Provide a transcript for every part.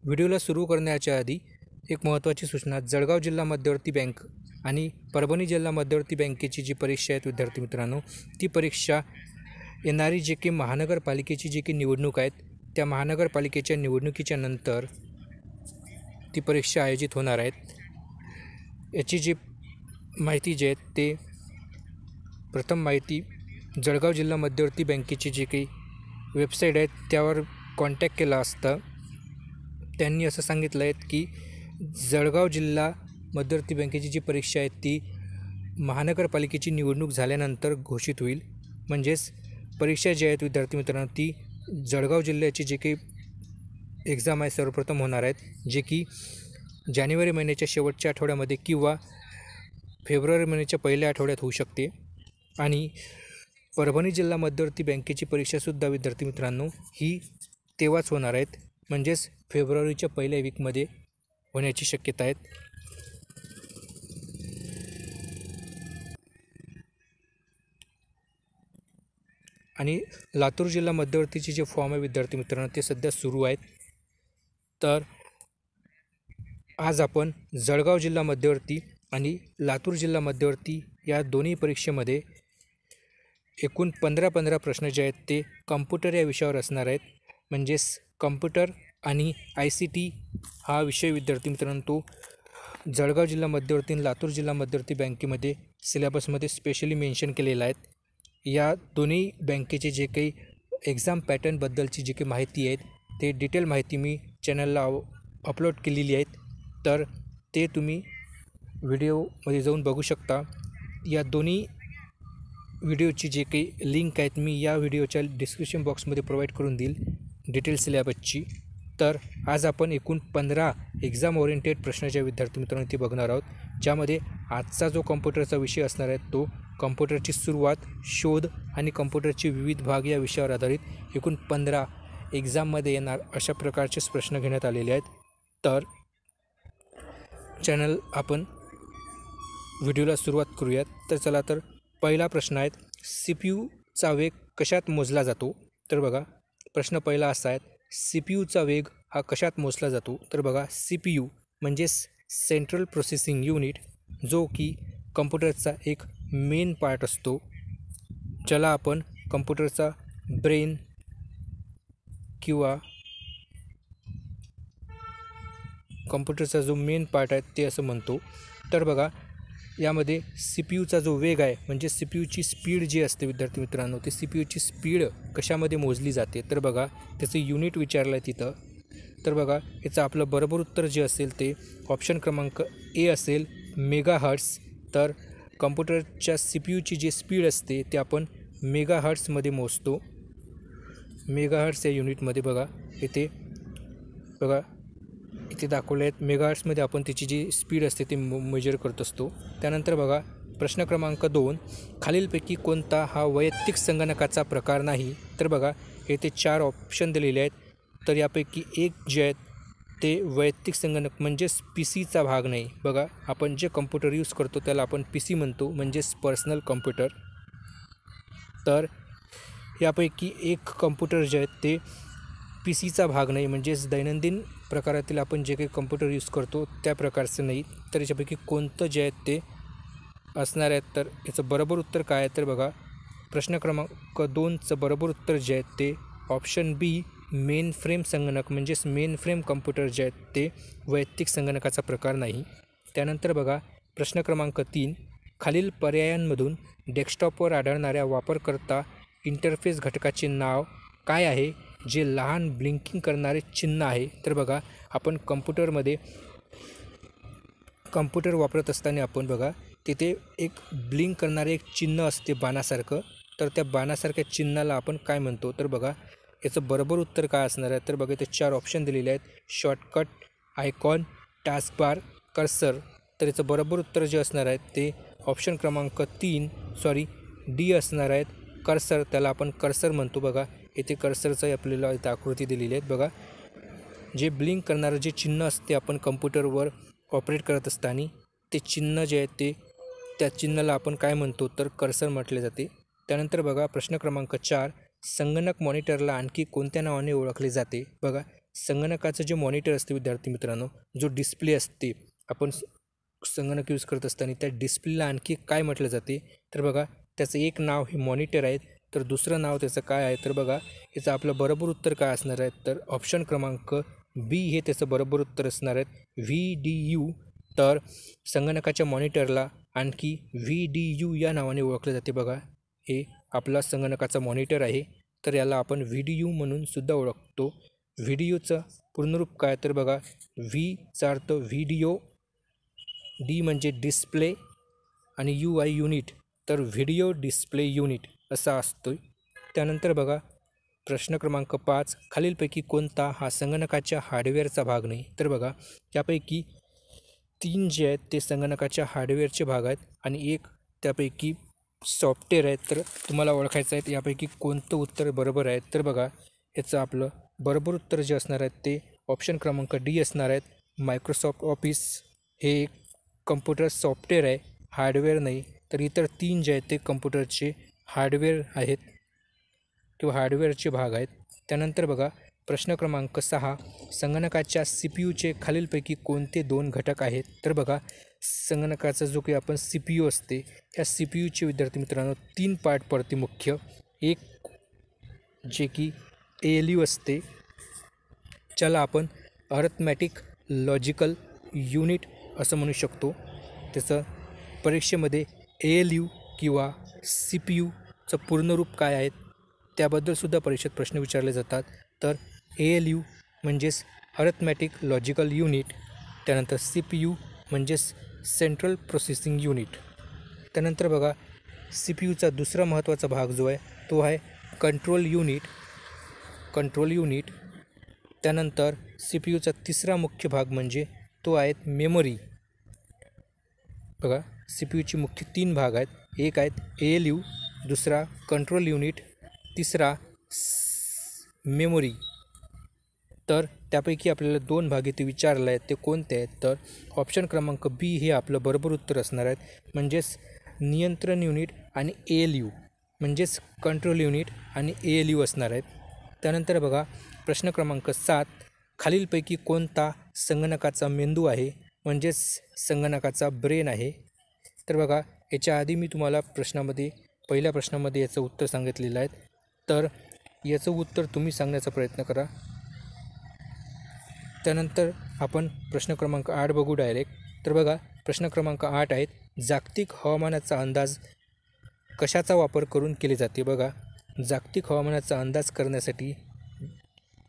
व्हिडिओला सुरू करण्याच्या आधी एक महत्त्वाची सूचना, जळगाव जिल्हा मध्यवर्ती बँक आणि परभणी जिल्हा मध्यवर्ती बँकेची जी परीक्षा आहेत विद्यार्थी मित्रांनो, ती परीक्षा येणारी जे की महानगरपालिकेची जी की निवडणूक आहेत, त्या महानगरपालिकेच्या निवडणुकीच्या नंतर ती परीक्षा आयोजित होणार आहेत। याची जी माहिती जी आहे ते प्रथम माहिती जळगाव जिल्हा मध्यवर्ती बँकेची जी काही वेबसाईट आहे त्यावर कॉन्टॅक्ट केला असता त्यांनी असं सांगितलं आहे की जळगाव जिल्हा मध्यवर्ती बँकेची जी परीक्षा आहे ती महानगरपालिकेची निवडणूक झाल्यानंतर घोषित होईल। म्हणजेच परीक्षा जी आहेत विद्यार्थी मित्रांनो, ती जळगाव जिल्ह्याची जी काही एक्झाम आहे सर्वप्रथम होणार आहेत, जे की जानेवारी महिन्याच्या शेवटच्या आठवड्यामध्ये किंवा फेब्रुवारी महिन्याच्या पहिल्या आठवड्यात होऊ शकते। आणि परभणी जिल्हा मध्यवर्ती बँकेची परीक्षासुद्धा विद्यार्थी मित्रांनो ही तेव्हाच होणार आहेत, म्हणजेच फेब्रुवारीच्या पहिल्या वीकमध्ये होण्याची शक्यता आहे। आणि लातूर जिल्हा मध्यवर्तीचे जे फॉर्म आहे विद्यार्थी मित्रांनो ते सध्या सुरू आहेत। तर आज आपण जळगाव जिल्हा मध्यवर्ती आणि लातूर जिल्हा मध्यवर्ती या दोन्ही परीक्षेमध्ये एकूण 15 प्रश्न जे आहेत ते कम्प्युटर या विषयावर असणार आहेत। म्हणजेच कम्प्युटर आणि ICT हा विषय विद्यार्थी मित्रांनो तो जळगाव जिल्हा मध्यवर्ती आणि लातूर जिल्हा मध्यवर्ती बँकेमध्ये सिलेबसमध्ये स्पेशली मेन्शन केलेला आहे। या दोन्ही बँकेचे जे काही एक्झाम पॅटर्नबद्दलची जी काही माहिती आहे ते डिटेल माहिती मी चॅनलला अपलोड केलेली आहे, तर ते तुम्ही व्हिडिओमध्ये जाऊन बघू शकता। या दोन्ही व्हिडिओची जे काही लिंक आहेत मी या व्हिडिओच्या डिस्क्रिप्शन बॉक्समध्ये प्रोव्हाइड करून देईल डिटेल सिलेबसची। तर आज आपण एकूण 15 एक्झाम ओरिएंटेड प्रश्नाच्या विद्यार्थी मित्रांनो ते बघणार आहोत, ज्यामध्ये आजचा जो कम्प्युटरचा विषय असणार आहे तो कम्प्युटरची सुरुवात, शोध आणि कम्प्युटरचे विविध भाग या विषयावर आधारित एकूण 15 एक्झाममध्ये येणार अशा प्रकारचेच प्रश्न घेण्यात आलेले आहेत। तर चॅनल आपण व्हिडिओला सुरुवात करूयात। तर चला, तर पहिला प्रश्न आहे, CPU वेग कशात मोजला जातो? तर बघा प्रश्न पहिला असा आहे, CPU वेग हा कशात मोजला जातो? तर बघा CPU म्हणजेच सेंट्रल प्रोसेसिंग युनिट, जो की कम्प्युटरचा एक मेन पार्ट असतो, ज्याला आपण कम्प्युटरचा ब्रेन किंवा कम्प्युटरचा जो मेन पार्ट आहे ते असं म्हणतो। तर बघा यामध्ये CPUचा जो वेग आहे म्हणजे CPUची स्पीड जी असते विद्यार्थी मित्रांनो, ते CPUची स्पीड कशामध्ये मोजली जाते? तर बघा त्याचं युनिट विचारलं आहे तिथं। तर बघा याचं आपलं बरोबर उत्तर जे असेल ते ऑप्शन क्रमांक A असेल, मेगाहर्ट्स। तर कम्प्युटरच्या CPUची जी स्पीड असते ते आपण मेगाहर्ट्समध्ये मोजतो। मेगाहर्ट्स या युनिटमध्ये बघा इथे दाखवले आहेत, मेगाहर्ट्समध्ये आपण त्याची जी स्पीड असते ती मेजर करत असतो। त्यानंतर बघा प्रश्न क्रमांक 2, खालीलपैकी कोणता हा वैयक्तिक संगणकाचा प्रकार नाही? तर बघा येथे 4 ऑप्शन दिलेले आहेत, तर यापैकी एक जे आहेत ते वैयक्तिक संगणक म्हणजेच PCचा भाग नाही। बघा आपण जे कम्प्युटर यूज करतो त्याला आपण PC म्हणतो, म्हणजेच पर्सनल कम्प्युटर। तर यापैकी एक कम्प्युटर जे आहेत ते PCचा भाग नाही, म्हणजेच दैनंदिन प्रकारातील आपण जे काही कम्प्युटर यूज करतो त्या प्रकारचं नाही। तर याच्यापैकी कोणतं जे आहेत ते असणार आहेत? तर याचं बरोबर उत्तर काय आहे? तर बघा प्रश्न क्रमांक 2चं बरोबर उत्तर जे आहे ते ऑप्शन B, मेन फ्रेम संगणक म्हणजेच मेन फ्रेम कम्प्युटर जे आहेत ते वैयक्तिक संगणकाचा प्रकार नाही। त्यानंतर बघा प्रश्न क्रमांक 3, खालील पर्यायांमधून डेस्कटॉपवर आढळणाऱ्या वापरकर्ता इंटरफेस घटकाचे नाव काय आहे जे लहान ब्लिंकिंग करणारे चिन्ह आहे? तर बघा आपण कम्प्युटर वापरत असताना आपण बघा तिथे एक ब्लिंक करणारे एक चिन्ह असते बाणासारखं, तर त्या बाणासारख्या चिन्हाला आपण काय म्हणतो? तर बघा याचं बरोबर उत्तर काय असणार आहे? तर बघा इथे 4 ऑप्शन दिलेले आहेत, शॉर्टकट, आयकॉन, टास्कबार, कर्सर। तर याचं बरोबर उत्तर जे असणार आहे ते ऑप्शन क्रमांक D असणार आहेत, कर्सर। त्याला आपण कर्सर म्हणतो। बघा येथे कर्सरचं आपल्याला इथे आकृती दिलेली आहेत। बघा जे ब्लिंक करणारं जे चिन्ह असते आपण कम्प्युटरवर ऑपरेट करत असताना ते चिन्ह जे आहे ते त्या चिन्हाला आपण काय म्हणतो? तर कर्सर म्हटले जाते। त्यानंतर बघा प्रश्न क्रमांक 4, संगणक मॉनिटरला आणखी कोणत्या नावाने ओळखले जाते? बघा संगणकाचं जे मॉनिटर असते विद्यार्थी मित्रांनो, जो डिस्प्ले असते आपण संगणक यूज करत असताना त्या डिस्प्लेला आणखी काय म्हटलं जाते तर बघा, त्याचं एक नाव हे मॉनिटर आहे, तर दुसरं नाव त्याचं काय आहे तर बघा, याचं आपलं बरोबर उत्तर काय असणार आहे तर ऑप्शन क्रमांक बी हे त्याचं बरोबर उत्तर असणार आहे VDU. तर संगणकाच्या मॉनिटरला आणखी VDU या नावाने ओळखले जाते. बघा, हे आपला संगणकाचा मॉनिटर आहे, तर याला आपण VDU म्हणून सुद्धा ओळखतो. व्हिडिओचं पूर्णरूप काय तर बघा, व्हीचा अर्थ व्हिडिओ, डी म्हणजे डिस्प्ले आणि UI युनिट, तर व्हिडिओ डिस्प्ले युनिट असा असतो. त्यानंतर बघा प्रश्न क्रमांक 5, खालीलपैकी कोणता हा संगणकाच्या हार्डवेअरचा भाग नाही तर बघा, त्यापैकी 3 जे आहेत ते संगणकाच्या हार्डवेअरचे भाग आहेत आणि एक त्यापैकी सॉफ्टवेअर आहे. तर तुम्हाला ओळखायचं आहे यापैकी कोणतं उत्तर बरोबर आहे तर बघा, याचं आपलं बरोबर उत्तर जे असणार आहे ते ऑप्शन क्रमांक डी असणार आहेत. मायक्रोसॉफ्ट ऑफिस हे एक कम्प्युटर सॉफ्टवेअर आहे, हार्डवेअर नाही. तर इतर 3 जे आहेत ते कम्प्युटरचे हार्डवेअर आहेत किंवा हार्डवेअरचे भाग आहेत. त्यानंतर बघा प्रश्न क्रमांक 6, संगणकाच्या CPUचे खालीलपैकी कोणते 2 घटक आहेत तर बघा, संगणकाचा जो काही आपण CPU असते, ह्या CPUचे विद्यार्थी मित्रांनो 3 पार्ट पडते मुख्य. एक जे की ALU असते, ज्याला आपण अर्थमॅटिक लॉजिकल युनिट असं म्हणू शकतो. त्याचं परीक्षेमध्ये ALU किंवा CPUचं पूर्णरूप काय आहेत त्याबद्दलसुद्धा परीक्षेत प्रश्न विचारले जातात. तर ALU म्हणजेच अर्थमॅटिक लॉजिकल युनिट, त्यानंतर CPU म्हणजेच सेंट्रल प्रोसेसिंग युनिट. त्यानंतर बघा CPUचा दुसरा महत्त्वाचा भाग जो आहे तो आहे कंट्रोल युनिट. त्यानंतर CPUचा तिसरा मुख्य भाग म्हणजे तो आहे मेमरी. बघा, CPUची मुख्य 3 भाग आहेत, एक आहेत ALU, दुसरा कंट्रोल युनिट, तिसरा मेमरी. तर त्यापैकी आपल्याला 2 भाग इथे विचारले आहेत, ते कोणते आहेत तर ऑप्शन क्रमांक बी हे आपलं बरोबर उत्तर असणार आहे, म्हणजेच नियंत्रण युनिट आणि ALU म्हणजेच कंट्रोल युनिट आणि ALU असणार आहेत. त्यानंतर बघा प्रश्न क्रमांक 7, खालीलपैकी कोणता संगणकाचा मेंदू आहे म्हणजेच संगणकाचा ब्रेन आहे तर बघा, याच्या आधी मी तुम्हाला पहिल्या प्रश्नामध्ये याचं उत्तर सांगितलेलं आहे, तर याचं उत्तर तुम्ही सांगण्याचा प्रयत्न करा. त्यानंतर आपण प्रश्न क्रमांक 8 बघू डायरेक्ट. तर बघा प्रश्न क्रमांक 8 आहेत, जागतिक हवामानाचा अंदाज कशाचा वापर करून केले जाते. बघा, जागतिक हवामानाचा अंदाज करण्यासाठी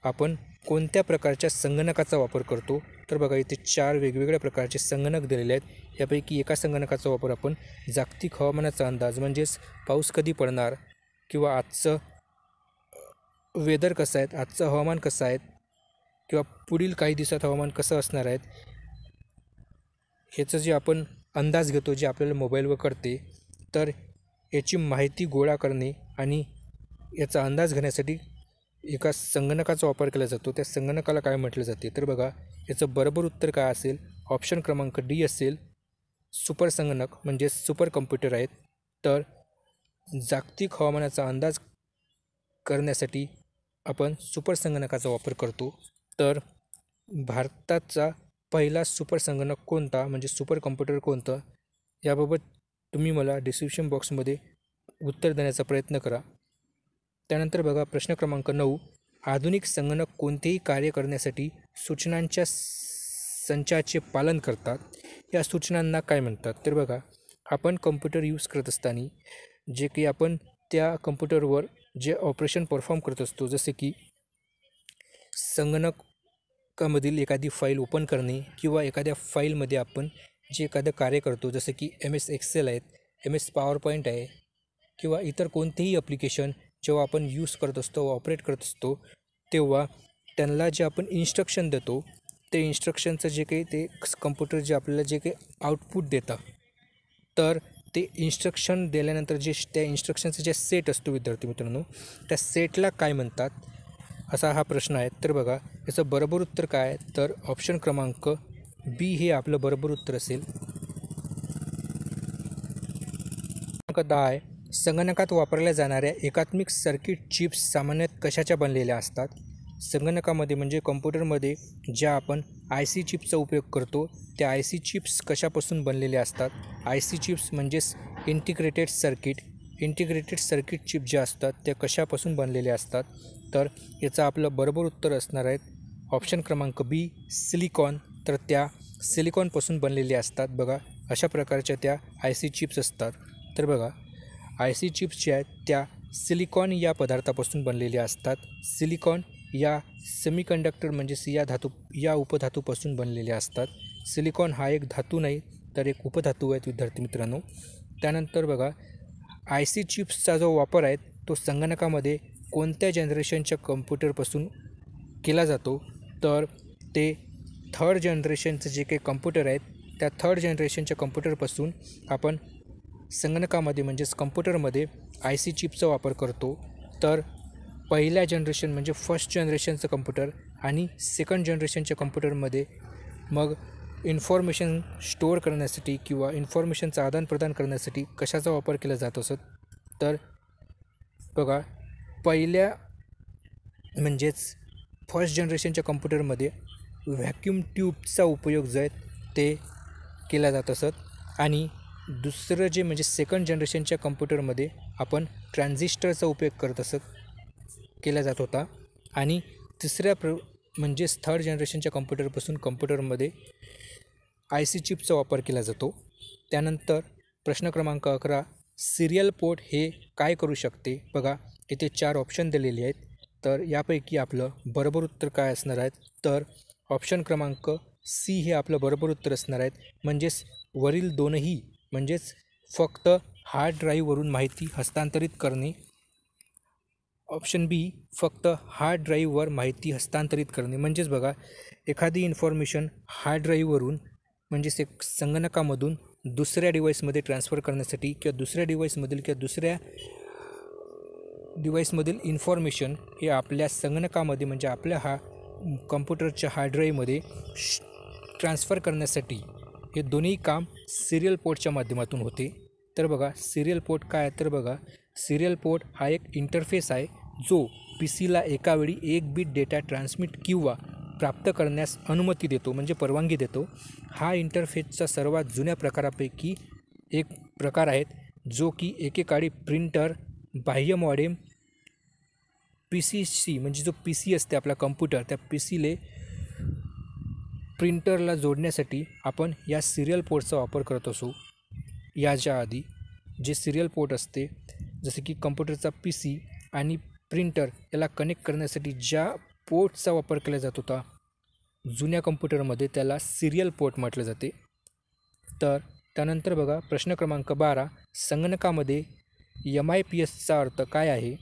आपण कोणत्या प्रकारच्या संगणकाचा वापर करतो तर बघा, इथे 4 वेगवेगळ्या प्रकारचे संगणक दिलेले आहेत. यापैकी एका संगणकाचा वापर आपण जागतिक हवामानाचा अंदाज म्हणजेच पाऊस कधी पडणार किंवा आजचं वेदर कसं आहे, आजचं हवामान कसं आहे किंवा पुढील काही दिवसात हवामान कसं असणार आहे, ह्याचं जे आपण अंदाज घेतो जे आपल्याला मोबाईलवर कळते, तर याची माहिती गोळा करणे आणि याचा अंदाज घेण्यासाठी एका संगणकाचा वापर केला जातो. त्या संगणकाला काय म्हटलं जाते तर बघा, याचं बरोबर उत्तर काय असेल, ऑप्शन क्रमांक डी असेल, सुपर संगणक म्हणजे सुपर कम्प्युटर आहेत. तर जागतिक हवामानाचा अंदाज करण्यासाठी आपण सुपर संगणकाचा वापर करतो. तर भारताचा पहिला सुपर संगणक कोणता म्हणजे सुपर कम्प्युटर कोणतं, याबाबत तुम्ही मला डिस्क्रिप्शन बॉक्समध्ये उत्तर देण्याचा प्रयत्न करा. त्यानंतर बघा प्रश्न क्रमांक 9, आधुनिक संगणक कोणतेही कार्य करण्यासाठी सूचनांच्या संचाचे पालन करतात, या सूचनांना काय म्हणतात तर बघा, आपण कम्प्युटर यूज करत असताना जे काही आपण त्या कम्प्युटरवर जे ऑपरेशन परफॉर्म करत असतो, जसे की संगणकामधील एखादी फाईल ओपन करणे किंवा एखाद्या फाईलमध्ये आपण जे एखादं कार्य करतो, जसं की MS Excel आहेत, MS PowerPoint आहे किंवा इतर कोणतेही ॲप्लिकेशन जेव्हा आपण यूज करत असतो, ऑपरेट करत असतो, तेव्हा त्यांना जे आपण इन्स्ट्रक्शन देतो, ते इन्स्ट्रक्शनचं जे काही ते कम्प्युटर जे आपल्याला जे काही आउटपुट देतं, तर ते इन्स्ट्रक्शन दिल्यानंतर जे त्या इन्स्ट्रक्शनचा जे सेट असतो विद्यार्थी मित्रांनो, त्या सेटला काय म्हणतात असा हा प्रश्न आहे. तर बघा, याचं बरोबर उत्तर काय आहे तर ऑप्शन क्रमांक बी हे आपलं बरोबर उत्तर असेल. क्रमांक 10 आहे, संगणकात वापरल्या जाणाऱ्या एकात्मिक सर्किट चिप्स सामान्यतः कशाच्या बनलेल्या असतात. संगणकामध्ये म्हणजे कॉम्प्युटरमध्ये ज्या आपण आय सी चिप्सचा उपयोग करतो त्या आय सी चिप्स कशापासून बनलेल्या असतात. आय सी चिप्स म्हणजेच इंटिग्रेटेड सर्किट चिप ज्या असतात त्या कशापासून बनलेल्या असतात. तर याचं आपलं बरोबर उत्तर असणार आहे ऑप्शन क्रमांक बी सिलिकॉन. तर त्या सिलिकॉनपासून बनलेल्या असतात. बघा अशा प्रकारच्या त्या आय सी चिप्स असतात. तर बघा आय सी चिप्स ज्या आहेत त्या सिलिकॉन या पदार्थापासून बनलेल्या असतात. सिलिकॉन या सेमीकंडक्टर म्हणजेच या उपधातूपासून बनलेल्या असतात. सिलिकॉन हा एक धातू नाही तर एक उपधातू आहेत विद्यार्थी मित्रांनो. त्यानंतर बघा आय सी चिप्सचा जो वापर आहे तो संगणकामध्ये कोणत्या जनरेशनच्या कम्प्युटरपासून केला जातो. तर ते थर्ड जनरेशनचं जे काही कम्प्युटर आहेत त्या थर्ड जनरेशनच्या कम्प्युटरपासून आपण संगणकामध्ये म्हणजेच कम्प्युटरमध्ये आय सी चिपचा वापर करतो. तर पहिल्या जनरेशन म्हणजे फर्स्ट जनरेशनचं कम्प्युटर आणि सेकंड जनरेशनच्या कम्प्युटरमध्ये मग इन्फॉर्मेशन स्टोअर करण्यासाठी किंवा इन्फॉर्मेशनचं आदानप्रदान करण्यासाठी कशाचा वापर केला जात असत. तर बघा पहिल्या म्हणजेच फर्स्ट जनरेशनच्या कम्प्युटरमध्ये व्हॅक्यूम ट्यूबचा उपयोग जो आहे ते केला जात असत आणि दुसरं जे म्हणजे सेकंड जनरेशनच्या कम्प्युटरमध्ये आपण ट्रान्झिस्टरचा उपयोग करत केला जात होता आणि तिसऱ्या म्हणजेच थर्ड जनरेशनच्या कम्प्युटरपासून कम्प्युटरमध्ये आय सी चिपचा वापर केला जातो. त्यानंतर प्रश्न क्रमांक 11 सिरियल पोर्ट हे काय करू शकते. बघा इथे 4 ऑप्शन दिलेले आहेत. तर यापैकी आपलं बरोबर उत्तर काय असणार आहे. तर ऑप्शन क्रमांक सी हे आपलं बरोबर उत्तर असणार आहेत. म्हणजेच वरील दोनही म्हणजेच फक्त हार्ड ड्राईव्हवरून माहिती हस्तांतरित करणे. ऑप्शन बी फक्त हार्ड ड्राईव्हवर माहिती हस्तांतरित करणे. म्हणजेच बघा एखादी इन्फॉर्मेशन हार्ड ड्राईव्हवरून म्हणजेच एक संगणकामधून दुसऱ्या डिव्हाइसमध्ये ट्रान्सफर करण्यासाठी किंवा दुसऱ्या डिव्हाइसमधील इन्फॉर्मेशन हे आपल्या संगणकामध्ये म्हणजे आपल्या कम्प्युटरच्या हार्ड ड्राईव्हमध्ये ट्रान्सफर करण्यासाठी हे दोन्ही काम सिरियल पोर्टच्या माध्यमातून होते. तर बघा सिरियल पोर्ट काय आहे. तर बघा सिरियल पोर्ट हा एक इंटरफेस आहे जो पी सीला एकावेळी एक बिट डेटा ट्रान्समिट किंवा प्राप्त करण्यास अनुमती देतो म्हणजे परवानगी देतो. हा इंटरफेसचा सर्वात जुन्या प्रकारापैकी एक प्रकार आहेत जो की एकेकाळी प्रिंटर बाह्य मॉडेम पी सी म्हणजे जो पी सी असते आपला कम्प्युटर त्या पी सीले प्रिंटरला जोडण्यासाठी आपण या सिरियल पोर्टचा वापर करत असू. याच्या आधी जे सिरियल पोर्ट असते जसे की कम्प्युटरचा पी सी आणि प्रिंटर याला कनेक्ट करण्यासाठी ज्या पोर्टचा वापर केला जात होता जुन्या कम्प्युटरमध्ये त्याला सिरियल पोर्ट म्हटलं जाते. तर त्यानंतर बघा प्रश्न क्रमांक 12 संगणकामध्ये MIPSचा अर्थ काय आहे.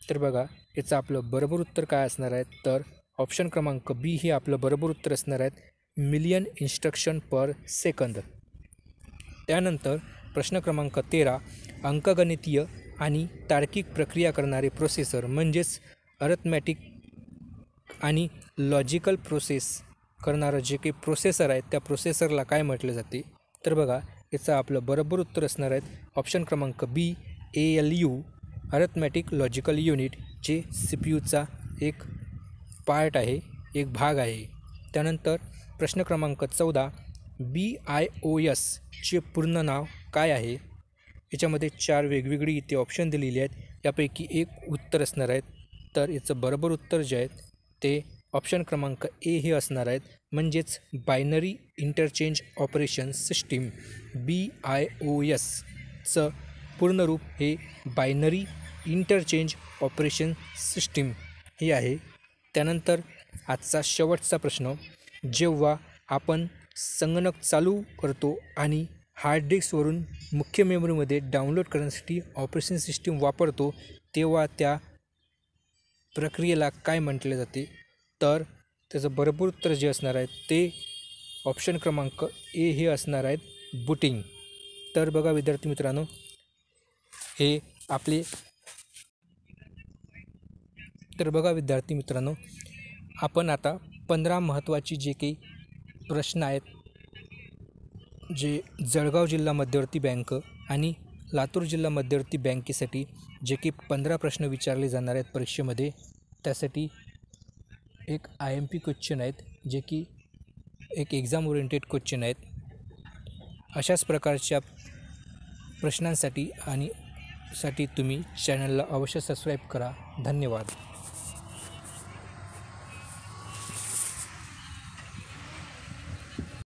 तर बघा याचं आपलं बरोबर उत्तर काय असणार आहे. तर ऑप्शन क्रमांक बी हे आपलं बरोबर उत्तर असणार आहे मिलियन इन्स्ट्रक्शन पर सेकंद. त्यानंतर प्रश्न क्रमांक 13 अंकगणितीय आणि तार्किक प्रक्रिया करणारे प्रोसेसर म्हणजेच अरिथमॅटिक आणि लॉजिकल प्रोसेस करणारं जे काही प्रोसेसर आहे त्या प्रोसेसरला काय म्हटलं जाते. तर बघा याचं आपलं बरोबर उत्तर असणार आहे ऑप्शन क्रमांक बी ALU अरिथमॅटिक लॉजिकल युनिट जे CPU एक पार्ट आहे एक भाग आहे. त्यानंतर प्रश्न क्रमांक 14 BIOS चे पूर्ण नाव काय आहे. याच्यामध्ये 4 वेगवेगळी इथे ऑप्शन दिलेली आहेत यापैकी एक उत्तर असणार आहेत. तर याचं बरोबर उत्तर जे आहेत ते ऑप्शन क्रमांक ए हे असणार आहेत म्हणजेच बायनरी इंटरचेंज ऑपरेशन सिस्टीम. BIOSचं पूर्ण रूप हे बायनरी इंटरचेंज ऑपरेशन सिस्टीम हे आहे. त्यानंतर आजचा शेवटचा प्रश्न जेव्हा आपण संगणक चालू करतो आणि हार्ड डिस्कवरून मुख्य मेमरीमध्ये डाउनलोड करण्यासाठी ऑपरेशन सिस्टीम वापरतो तेव्हा त्या प्रक्रियेला काय म्हटले जाते. तर त्याचं बरोबर उत्तर जे असणार आहे ते ऑप्शन क्रमांक ए हे असणार आहेत बूटिंग. तर बघा विद्यार्थी मित्रांनो हे आपले आपण आता 15 महत्त्वाची जे काही प्रश्न आहेत जे जळगाव जिल्हा मध्यवर्ती बँक आणि लातूर जिल्हा मध्यवर्ती बँकेसाठी जे की 15 प्रश्न विचारले जाणार आहेत परीक्षेमध्ये त्यासाठी एक IMP क्वेश्चन आहेत, जे की एक एक्झाम ओरिएंटेड क्वेश्चन आहेत. अशाच प्रकारच्या प्रश्नांसाठी तुम्ही चॅनलला अवश्य सबस्क्राईब करा. धन्यवाद.